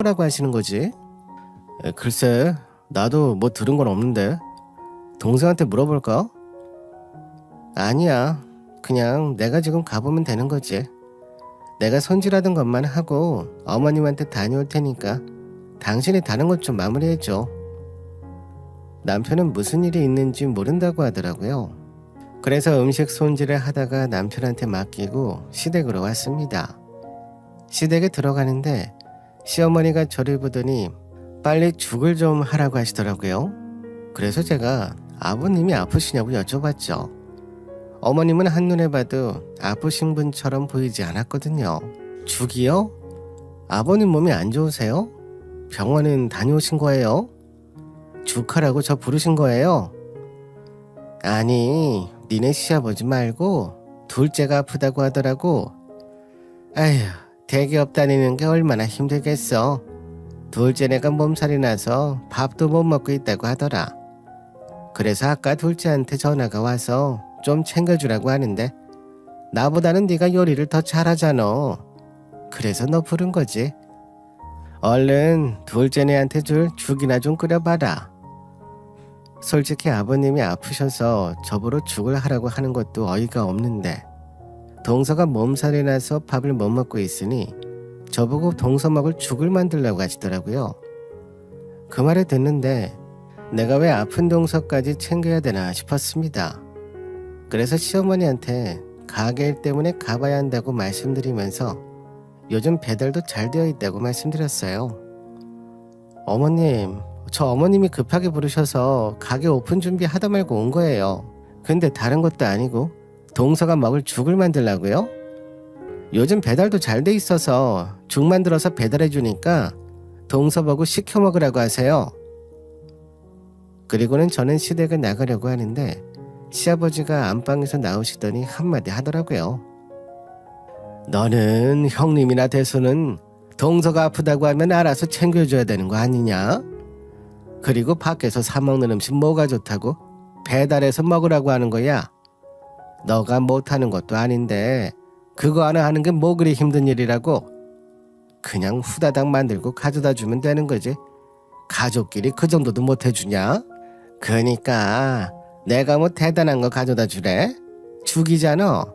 라고 하시는 거지? 글쎄, 나도 뭐 들은 건 없는데. 동생한테 물어볼까? 아니야. 그냥 내가 지금 가보면 되는 거지. 내가 손질하던 것만 하고 어머님한테 다녀올 테니까 당신이 다른 것 좀 마무리해줘. 남편은 무슨 일이 있는지 모른다고 하더라고요. 그래서 음식 손질을 하다가 남편한테 맡기고 시댁으로 왔습니다. 시댁에 들어가는데 시어머니가 저를 보더니 빨리 죽을 좀 하라고 하시더라고요. 그래서 제가 아버님이 아프시냐고 여쭤봤죠. 어머님은 한눈에 봐도 아프신 분처럼 보이지 않았거든요. 죽이요? 아버님 몸이 안 좋으세요? 병원은 다녀오신 거예요? 죽하라고 저 부르신 거예요? 아니, 니네 시아버지 말고 둘째가 아프다고 하더라고. 아휴, 대기업 다니는 게 얼마나 힘들겠어. 둘째 내가 몸살이 나서 밥도 못 먹고 있다고 하더라. 그래서 아까 둘째한테 전화가 와서 좀 챙겨주라고 하는데 나보다는 네가 요리를 더 잘하잖아. 그래서 너 부른 거지. 얼른 둘째네한테 줄 죽이나 좀 끓여봐라. 솔직히 아버님이 아프셔서 저보러 죽을 하라고 하는 것도 어이가 없는데 동서가 몸살이 나서 밥을 못 먹고 있으니 저보고 동서 먹을 죽을 만들려고 하시더라고요. 그 말을 듣는데 내가 왜 아픈 동서까지 챙겨야 되나 싶었습니다. 그래서 시어머니한테 가게 일 때문에 가봐야 한다고 말씀드리면서 요즘 배달도 잘 되어 있다고 말씀드렸어요. 어머님, 저 어머님이 급하게 부르셔서 가게 오픈 준비하다 말고 온 거예요. 근데 다른 것도 아니고 동서가 먹을 죽을 만들라고요? 요즘 배달도 잘 돼 있어서 죽 만들어서 배달해 주니까 동서 보고 시켜 먹으라고 하세요. 그리고는 저는 시댁을 나가려고 하는데 시아버지가 안방에서 나오시더니 한마디 하더라고요. 너는 형님이나 대수는 동서가 아프다고 하면 알아서 챙겨줘야 되는 거 아니냐? 그리고 밖에서 사 먹는 음식 뭐가 좋다고 배달해서 먹으라고 하는 거야? 너가 못하는 것도 아닌데 그거 하나 하는 게 뭐 그리 힘든 일이라고? 그냥 후다닥 만들고 가져다 주면 되는 거지. 가족끼리 그 정도도 못 해주냐? 그러니까 내가 뭐 대단한 거 가져다 주래? 죽이잖아.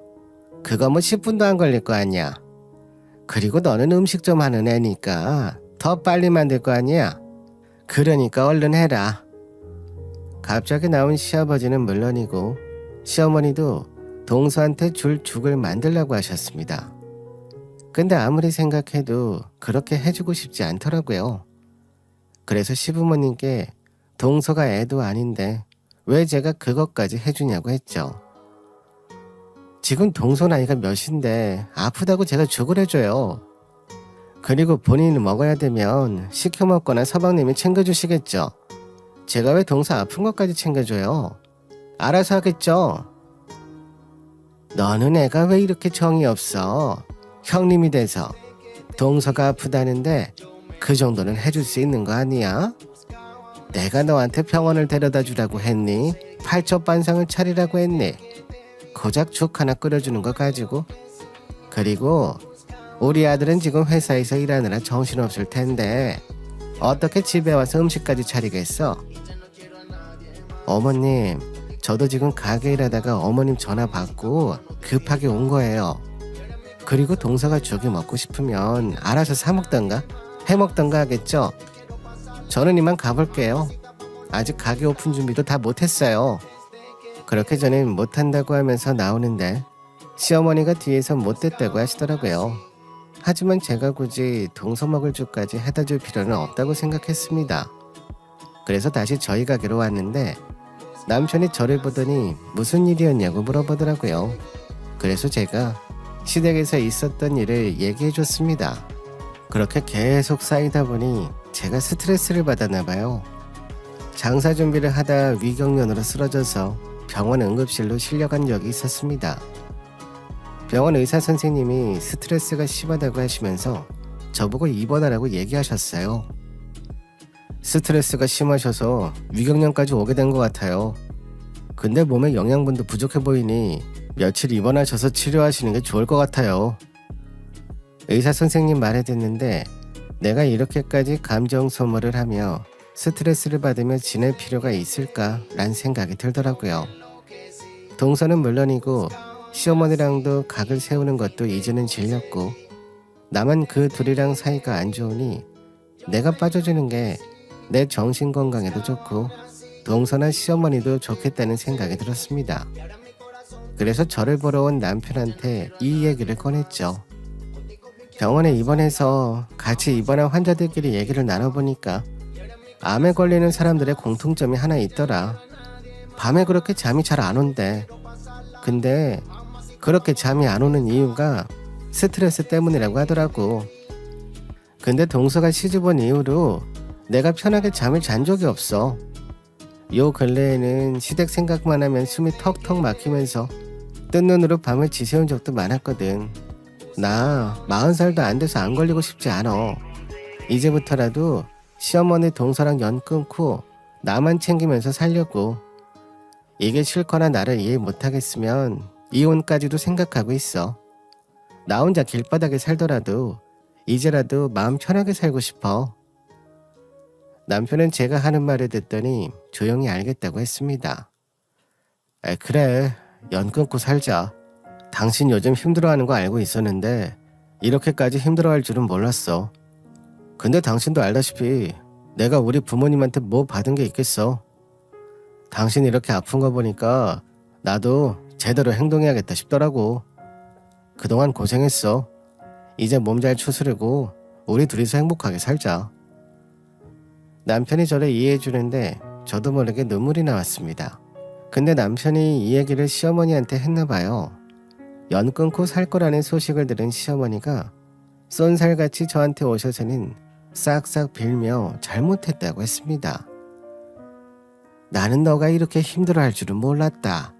그거 뭐 10분도 안 걸릴 거 아니야. 그리고 너는 음식 좀 하는 애니까 더 빨리 만들 거 아니야. 그러니까 얼른 해라. 갑자기 나온 시아버지는 물론이고 시어머니도 동서한테 줄 죽을 만들라고 하셨습니다. 근데 아무리 생각해도 그렇게 해주고 싶지 않더라고요. 그래서 시부모님께 동서가 애도 아닌데 왜 제가 그것까지 해주냐고 했죠. 지금 동서 나이가 몇인데 아프다고 제가 죽을 해줘요. 그리고 본인이 먹어야 되면 시켜 먹거나 서방님이 챙겨주시겠죠. 제가 왜 동서 아픈 것까지 챙겨줘요? 알아서 하겠죠. 너는 애가 왜 이렇게 정이 없어? 형님이 돼서 동서가 아프다는데 그 정도는 해줄 수 있는 거 아니야? 내가 너한테 병원을 데려다 주라고 했니? 팔첩반상을 차리라고 했니? 고작 죽 하나 끓여주는 거 가지고. 그리고 우리 아들은 지금 회사에서 일하느라 정신없을 텐데 어떻게 집에 와서 음식까지 차리겠어? 어머님, 저도 지금 가게 일하다가 어머님 전화 받고 급하게 온 거예요. 그리고 동서가 죽이 먹고 싶으면 알아서 사 먹던가 해 먹던가 하겠죠? 저는 이만 가볼게요. 아직 가게 오픈 준비도 다 못했어요. 그렇게 저는 못한다고 하면서 나오는데 시어머니가 뒤에서 못됐다고 하시더라고요. 하지만 제가 굳이 동서 먹을 죽까지 해다 줄 필요는 없다고 생각했습니다. 그래서 다시 저희 가게로 왔는데 남편이 저를 보더니 무슨 일이었냐고 물어보더라고요. 그래서 제가 시댁에서 있었던 일을 얘기해 줬습니다. 그렇게 계속 쌓이다 보니 제가 스트레스를 받았나 봐요. 장사 준비를 하다 위경련으로 쓰러져서 병원 응급실로 실려간 적이 있었습니다. 병원 의사 선생님이 스트레스가 심하다고 하시면서 저보고 입원하라고 얘기하셨어요. 스트레스가 심하셔서 위경련까지 오게 된 것 같아요. 근데 몸에 영양분도 부족해 보이니 며칠 입원하셔서 치료하시는 게 좋을 것 같아요. 의사 선생님 말을 듣는데 내가 이렇게까지 감정 소모를 하며 스트레스를 받으며 지낼 필요가 있을까란 생각이 들더라고요. 동서는 물론이고 시어머니랑도 각을 세우는 것도 이제는 질렸고 나만 그 둘이랑 사이가 안 좋으니 내가 빠져주는 게 내 정신 건강에도 좋고 동서나 시어머니도 좋겠다는 생각이 들었습니다. 그래서 저를 보러 온 남편한테 이 얘기를 꺼냈죠. 병원에 입원해서 같이 입원한 환자들끼리 얘기를 나눠보니까 암에 걸리는 사람들의 공통점이 하나 있더라. 밤에 그렇게 잠이 잘 안 온대. 근데 그렇게 잠이 안 오는 이유가 스트레스 때문이라고 하더라고. 근데 동서가 시집 온 이후로 내가 편하게 잠을 잔 적이 없어. 요 근래에는 시댁 생각만 하면 숨이 턱턱 막히면서 뜬 눈으로 밤을 지새운 적도 많았거든. 나 40살도 안 돼서 안 걸리고 싶지 않아. 이제부터라도 시어머니 동서랑 연 끊고 나만 챙기면서 살려고. 이게 싫거나 나를 이해 못하겠으면 이혼까지도 생각하고 있어. 나 혼자 길바닥에 살더라도 이제라도 마음 편하게 살고 싶어. 남편은 제가 하는 말을 듣더니 조용히 알겠다고 했습니다. 그래, 연 끊고 살자. 당신 요즘 힘들어하는 거 알고 있었는데 이렇게까지 힘들어할 줄은 몰랐어. 근데 당신도 알다시피 내가 우리 부모님한테 뭐 받은 게 있겠어. 당신 이렇게 아픈 거 보니까 나도 제대로 행동해야겠다 싶더라고. 그동안 고생했어. 이제 몸 잘 추스르고 우리 둘이서 행복하게 살자. 남편이 저를 이해해 주는데 저도 모르게 눈물이 나왔습니다. 근데 남편이 이 얘기를 시어머니한테 했나 봐요. 연 끊고 살 거라는 소식을 들은 시어머니가 쏜살같이 저한테 오셔서는 싹싹 빌며 잘못했다고 했습니다. 나는 너가 이렇게 힘들어할 줄은 몰랐다.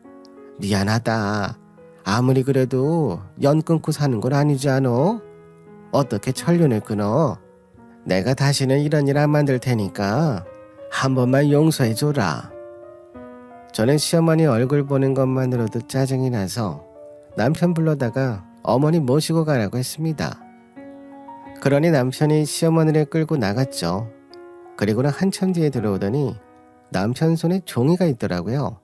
미안하다. 아무리 그래도 연 끊고 사는 건 아니지 않어? 어떻게 천륜을 끊어? 내가 다시는 이런 일 안 만들 테니까 한 번만 용서해줘라. 저는 시어머니 얼굴 보는 것만으로도 짜증이 나서 남편 불러다가 어머니 모시고 가라고 했습니다. 그러니 남편이 시어머니를 끌고 나갔죠. 그리고는 한참 뒤에 들어오더니 남편 손에 종이가 있더라고요.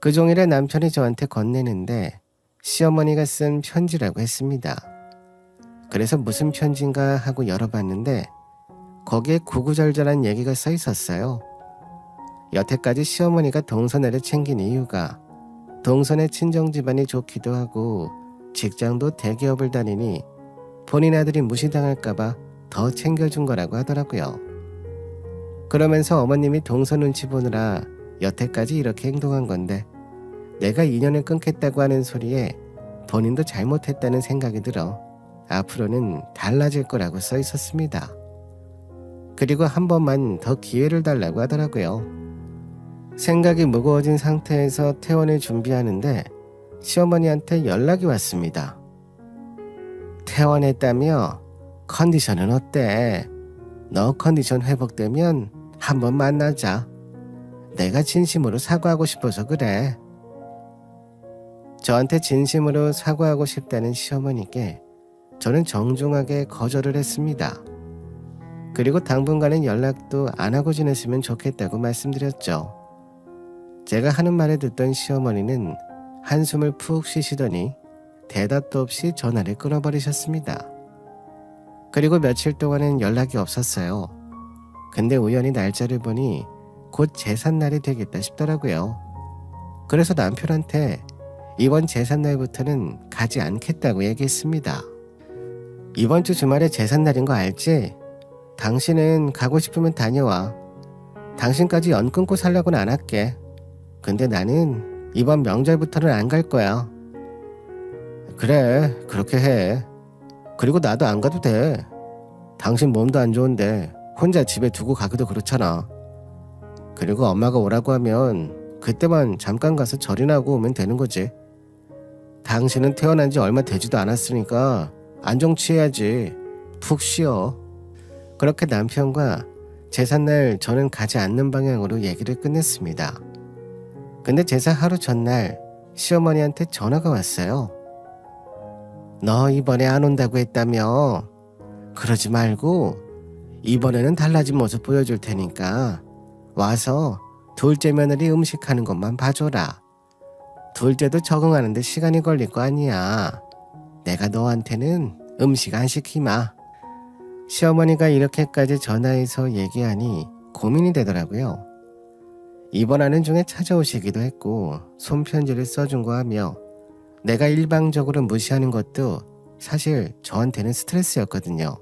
그 종이를 남편이 저한테 건네는데 시어머니가 쓴 편지라고 했습니다. 그래서 무슨 편지인가 하고 열어봤는데 거기에 구구절절한 얘기가 써 있었어요. 여태까지 시어머니가 동서네를 챙긴 이유가 동서네 친정집안이 좋기도 하고 직장도 대기업을 다니니 본인 아들이 무시당할까봐 더 챙겨준 거라고 하더라고요. 그러면서 어머님이 동서 눈치 보느라 여태까지 이렇게 행동한 건데 내가 인연을 끊겠다고 하는 소리에 본인도 잘못했다는 생각이 들어 앞으로는 달라질 거라고 써 있었습니다. 그리고 한 번만 더 기회를 달라고 하더라고요. 생각이 무거워진 상태에서 퇴원을 준비하는데 시어머니한테 연락이 왔습니다. 퇴원했다며? 컨디션은 어때? 너 컨디션 회복되면 한번 만나자. 내가 진심으로 사과하고 싶어서 그래. 저한테 진심으로 사과하고 싶다는 시어머니께 저는 정중하게 거절을 했습니다. 그리고 당분간은 연락도 안 하고 지냈으면 좋겠다고 말씀드렸죠. 제가 하는 말을 듣던 시어머니는 한숨을 푹 쉬시더니 대답도 없이 전화를 끊어버리셨습니다. 그리고 며칠 동안은 연락이 없었어요. 근데 우연히 날짜를 보니 곧 제삿날이 되겠다 싶더라고요. 그래서 남편한테 이번 제삿날부터는 가지 않겠다고 얘기했습니다. 이번 주 주말에 제삿날인 거 알지? 당신은 가고 싶으면 다녀와. 당신까지 연 끊고 살라고는 안 할게. 근데 나는 이번 명절부터는 안 갈 거야. 그래, 그렇게 해. 그리고 나도 안 가도 돼. 당신 몸도 안 좋은데 혼자 집에 두고 가기도 그렇잖아. 그리고 엄마가 오라고 하면 그때만 잠깐 가서 절이나 하고 오면 되는 거지. 당신은 태어난 지 얼마 되지도 않았으니까 안정 취해야지. 푹 쉬어. 그렇게 남편과 제삿날 저는 가지 않는 방향으로 얘기를 끝냈습니다. 근데 제사 하루 전날 시어머니한테 전화가 왔어요. 너 이번에 안 온다고 했다며? 그러지 말고 이번에는 달라진 모습 보여줄 테니까 와서 둘째 며느리 음식하는 것만 봐줘라. 둘째도 적응하는데 시간이 걸릴 거 아니야. 내가 너한테는 음식 안 시키마. 시어머니가 이렇게까지 전화해서 얘기하니 고민이 되더라고요. 입원하는 중에 찾아오시기도 했고 손편지를 써준 거 하며 내가 일방적으로 무시하는 것도 사실 저한테는 스트레스였거든요.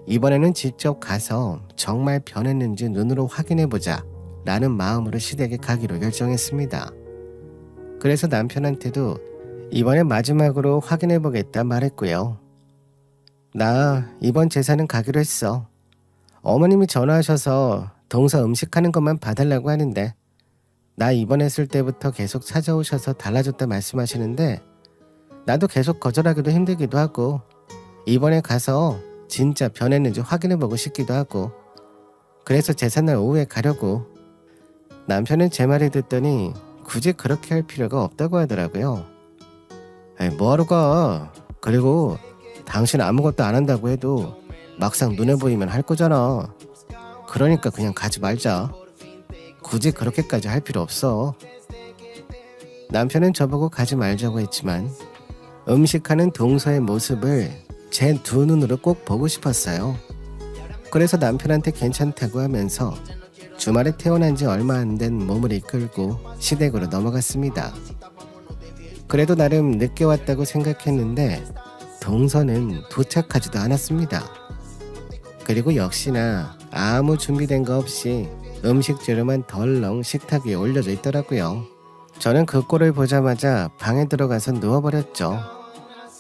이번에는 직접 가서 정말 변했는지 눈으로 확인해보자 라는 마음으로 시댁에 가기로 결정했습니다. 그래서 남편한테도 이번에 마지막으로 확인해보겠다 말했고요. 나 이번 제사는 가기로 했어. 어머님이 전화하셔서 동서 음식하는 것만 봐달라고 하는데 나 입원했을 때부터 계속 찾아오셔서 달라졌다 말씀하시는데 나도 계속 거절하기도 힘들기도 하고 이번에 가서 진짜 변했는지 확인해보고 싶기도 하고 그래서 제삿날 오후에 가려고. 남편은 제 말을 듣더니 굳이 그렇게 할 필요가 없다고 하더라고요. 뭐하러 가. 그리고 당신 아무것도 안 한다고 해도 막상 눈에 보이면 할 거잖아. 그러니까 그냥 가지 말자. 굳이 그렇게까지 할 필요 없어. 남편은 저보고 가지 말자고 했지만 음식하는 동서의 모습을 제 두 눈으로 꼭 보고 싶었어요. 그래서 남편한테 괜찮다고 하면서 주말에 태어난 지 얼마 안 된 몸을 이끌고 시댁으로 넘어갔습니다. 그래도 나름 늦게 왔다고 생각했는데 동서는 도착하지도 않았습니다. 그리고 역시나 아무 준비된 거 없이 음식 재료만 덜렁 식탁 위에 올려져 있더라고요. 저는 그 꼴을 보자마자 방에 들어가서 누워버렸죠.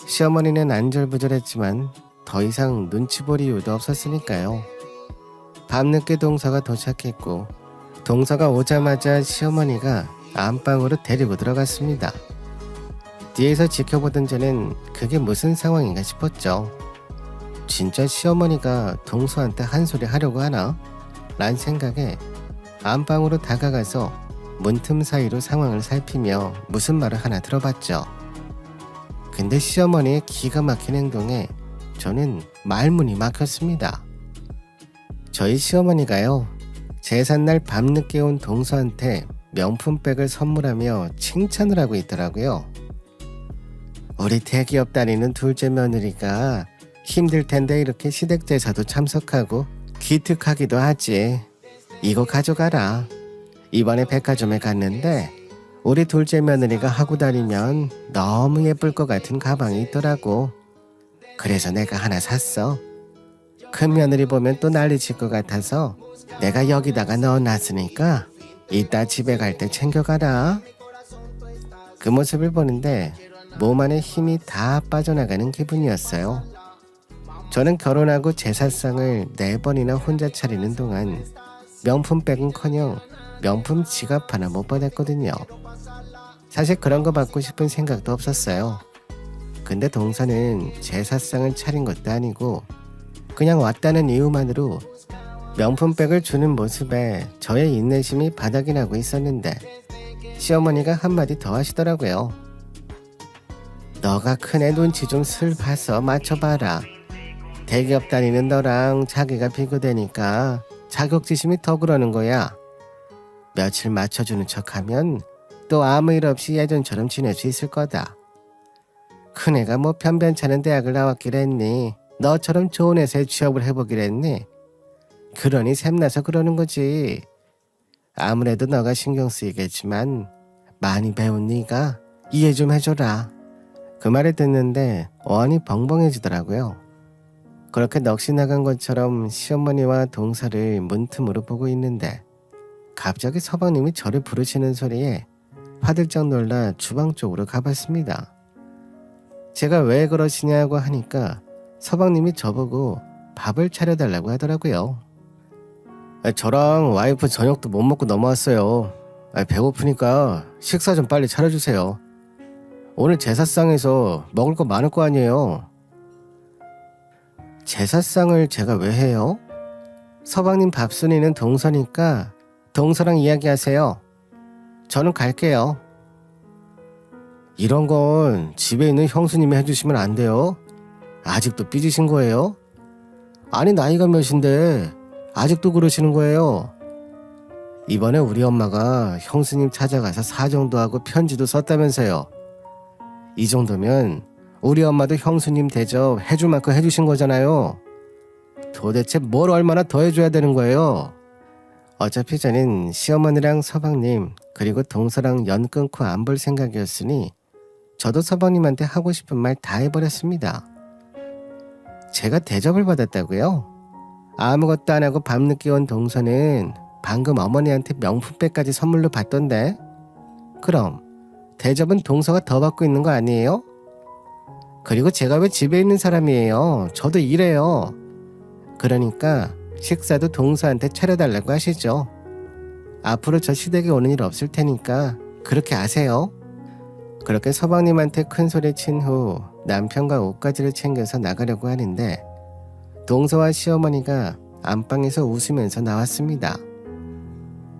시어머니는 안절부절했지만 더 이상 눈치 볼 이유도 없었으니까요. 밤늦게 동서가 도착했고 동서가 오자마자 시어머니가 안방으로 데리고 들어갔습니다. 뒤에서 지켜보던 저는 그게 무슨 상황인가 싶었죠. 진짜 시어머니가 동서한테 한 소리 하려고 하나? 란 생각에 안방으로 다가가서 문틈 사이로 상황을 살피며 무슨 말을 하나 들어봤죠. 근데 시어머니의 기가 막힌 행동에 저는 말문이 막혔습니다. 저희 시어머니가요, 제삿날 밤늦게 온 동서한테 명품백을 선물하며 칭찬을 하고 있더라고요. 우리 대기업 다니는 둘째 며느리가 힘들 텐데 이렇게 시댁 제사도 참석하고 기특하기도 하지. 이거 가져가라. 이번에 백화점에 갔는데 우리 둘째 며느리가 하고 다니면 너무 예쁠 것 같은 가방이 있더라고. 그래서 내가 하나 샀어. 큰 며느리 보면 또 난리칠 것 같아서 내가 여기다가 넣어놨으니까 이따 집에 갈 때 챙겨가라. 그 모습을 보는데 몸 안에 힘이 다 빠져나가는 기분이었어요. 저는 결혼하고 제사상을 4번이나 혼자 차리는 동안 명품백은커녕 명품 지갑 하나 못 받았거든요. 사실 그런 거 받고 싶은 생각도 없었어요. 근데 동서는 제사상을 차린 것도 아니고 그냥 왔다는 이유만으로 명품백을 주는 모습에 저의 인내심이 바닥이 나고 있었는데 시어머니가 한마디 더 하시더라고요. 너가 큰애 눈치 좀 슬 봐서 맞춰봐라. 대기업 다니는 너랑 자기가 비교되니까 자격지심이 더 그러는 거야. 며칠 맞춰주는 척하면 또 아무 일 없이 예전처럼 지낼 수 있을 거다. 큰애가 뭐 변변찮은 대학을 나왔기랬니? 너처럼 좋은 회사에 취업을 해보기랬니? 그러니 샘나서 그러는 거지. 아무래도 너가 신경 쓰이겠지만 많이 배운 네가 이해 좀 해줘라. 그 말을 듣는데 어안이 벙벙해지더라고요. 그렇게 넋이 나간 것처럼 시어머니와 동서를 문틈으로 보고 있는데 갑자기 서방님이 저를 부르시는 소리에 화들짝 놀라 주방 쪽으로 가봤습니다. 제가 왜 그러시냐고 하니까 서방님이 저보고 밥을 차려달라고 하더라고요. 저랑 와이프 저녁도 못 먹고 넘어왔어요. 배고프니까 식사 좀 빨리 차려주세요. 오늘 제사상에서 먹을 거 많을 거 아니에요. 제사상을 제가 왜 해요? 서방님 밥순이는 동서니까 동서랑 이야기하세요. 저는 갈게요. 이런 건 집에 있는 형수님이 해주시면 안 돼요. 아직도 삐지신 거예요? 아니 나이가 몇인데 아직도 그러시는 거예요? 이번에 우리 엄마가 형수님 찾아가서 사정도 하고 편지도 썼다면서요. 이 정도면 우리 엄마도 형수님 대접 해줄 만큼 해주신 거잖아요. 도대체 뭘 얼마나 더 해줘야 되는 거예요? 어차피 저는 시어머니랑 서방님 그리고 동서랑 연 끊고 안 볼 생각이었으니 저도 서방님한테 하고 싶은 말 다 해버렸습니다. 제가 대접을 받았다고요? 아무것도 안 하고 밤늦게 온 동서는 방금 어머니한테 명품백까지 선물로 받던데? 그럼 대접은 동서가 더 받고 있는 거 아니에요? 그리고 제가 왜 집에 있는 사람이에요? 저도 일해요. 그러니까 식사도 동서한테 차려달라고 하시죠. 앞으로 저 시댁에 오는 일 없을 테니까 그렇게 아세요. 그렇게 서방님한테 큰 소리 친 후 남편과 옷가지를 챙겨서 나가려고 하는데 동서와 시어머니가 안방에서 웃으면서 나왔습니다.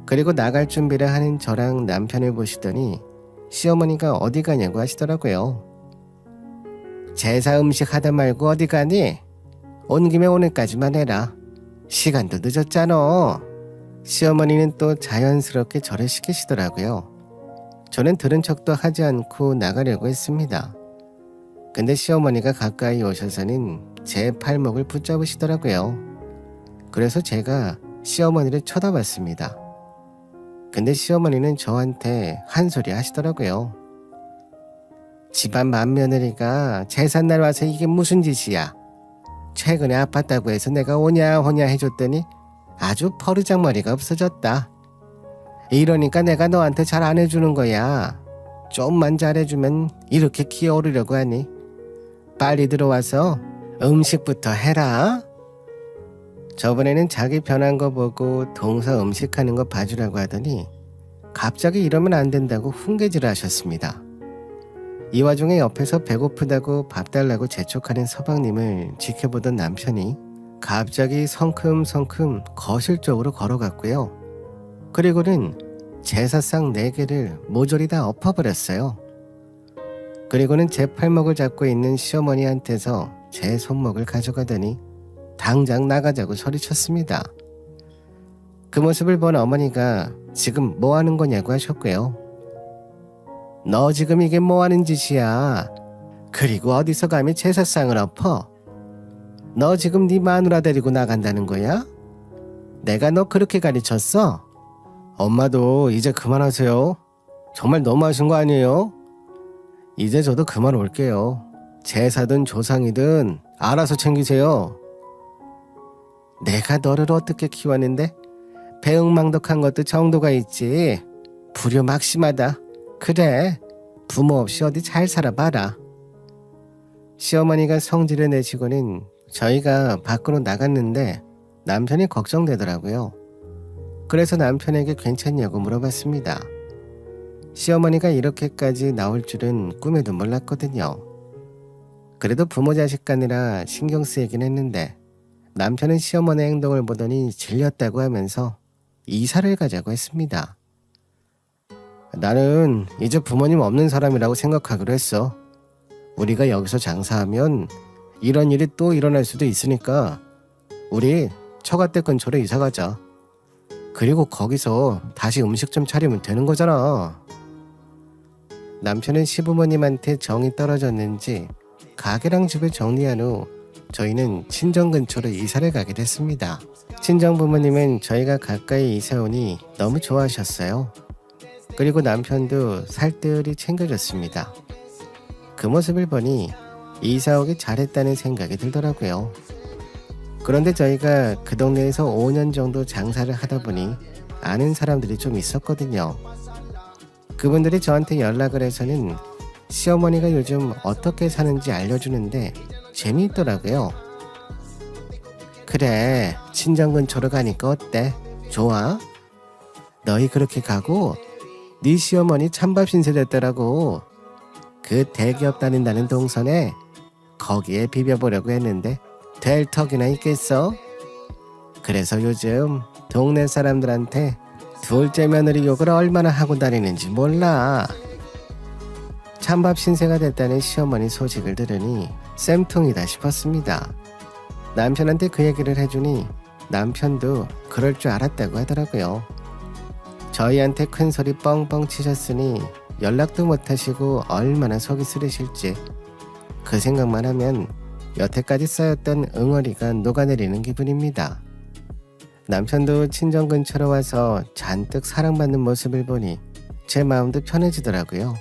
그리고 나갈 준비를 하는 저랑 남편을 보시더니 시어머니가 어디 가냐고 하시더라고요. 제사 음식 하다 말고 어디 가니? 온 김에 오늘까지만 해라. 시간도 늦었잖아. 시어머니는 또 자연스럽게 저를 시키시더라고요. 저는 들은 척도 하지 않고 나가려고 했습니다. 근데 시어머니가 가까이 오셔서는 제 팔목을 붙잡으시더라고요. 그래서 제가 시어머니를 쳐다봤습니다. 근데 시어머니는 저한테 한 소리 하시더라고요. 집안 맏며느리가 제삿날 와서 이게 무슨 짓이야. 최근에 아팠다고 해서 내가 오냐오냐 해줬더니 아주 버르장머리가 없어졌다. 이러니까 내가 너한테 잘 안 해주는 거야. 좀만 잘해주면 이렇게 기어오르려고 하니. 빨리 들어와서 음식부터 해라. 저번에는 자기 변한 거 보고 동서 음식하는 거 봐주라고 하더니 갑자기 이러면 안 된다고 훈계질을 하셨습니다. 이 와중에 옆에서 배고프다고 밥 달라고 재촉하는 서방님을 지켜보던 남편이 갑자기 성큼성큼 거실 쪽으로 걸어갔고요. 그리고는 제사상 4개를 모조리 다 엎어버렸어요. 그리고는 제 팔목을 잡고 있는 시어머니한테서 제 손목을 가져가더니 당장 나가자고 소리쳤습니다. 그 모습을 본 어머니가 지금 뭐 하는 거냐고 하셨고요. 너 지금 이게 뭐 하는 짓이야. 그리고 어디서 감히 제사상을 엎어. 너 지금 네 마누라 데리고 나간다는 거야? 내가 너 그렇게 가르쳤어? 엄마도 이제 그만하세요. 정말 너무하신 거 아니에요? 이제 저도 그만 올게요. 제사든 조상이든 알아서 챙기세요. 내가 너를 어떻게 키웠는데 배응망덕한 것도 정도가 있지. 불효막심하다. 그래, 부모 없이 어디 잘 살아봐라. 시어머니가 성질을 내시고는 저희가 밖으로 나갔는데 남편이 걱정되더라고요. 그래서 남편에게 괜찮냐고 물어봤습니다. 시어머니가 이렇게까지 나올 줄은 꿈에도 몰랐거든요. 그래도 부모 자식 간이라 신경 쓰이긴 했는데 남편은 시어머니 행동을 보더니 질렸다고 하면서 이사를 가자고 했습니다. 나는 이제 부모님 없는 사람이라고 생각하기로 했어. 우리가 여기서 장사하면 이런 일이 또 일어날 수도 있으니까 우리 처가댁 근처로 이사 가자. 그리고 거기서 다시 음식 좀 차리면 되는 거잖아. 남편은 시부모님한테 정이 떨어졌는지 가게랑 집을 정리한 후 저희는 친정 근처로 이사를 가게 됐습니다. 친정 부모님은 저희가 가까이 이사 오니 너무 좋아하셨어요. 그리고 남편도 살뜰히 챙겨줬습니다. 그 모습을 보니 이사 오기 잘했다는 생각이 들더라고요. 그런데 저희가 그 동네에서 5년 정도 장사를 하다 보니 아는 사람들이 좀 있었거든요. 그분들이 저한테 연락을 해서는 시어머니가 요즘 어떻게 사는지 알려주는데 재미있더라고요. 그래, 친정 근처로 가니까 어때? 좋아? 너희 그렇게 가고 네 시어머니 찬밥 신세 됐더라고. 그 대기업 다닌다는 동선에 거기에 비벼보려고 했는데 될 턱이나 있겠어? 그래서 요즘 동네 사람들한테 둘째 며느리 욕을 얼마나 하고 다니는지 몰라. 찬밥 신세가 됐다는 시어머니 소식을 들으니 쌤통이다 싶었습니다. 남편한테 그 얘기를 해주니 남편도 그럴 줄 알았다고 하더라고요. 저희한테 큰 소리 뻥뻥 치셨으니 연락도 못하시고 얼마나 속이 쓰리실지 그 생각만 하면 여태까지 쌓였던 응어리가 녹아내리는 기분입니다. 남편도 친정 근처로 와서 잔뜩 사랑받는 모습을 보니 제 마음도 편해지더라고요.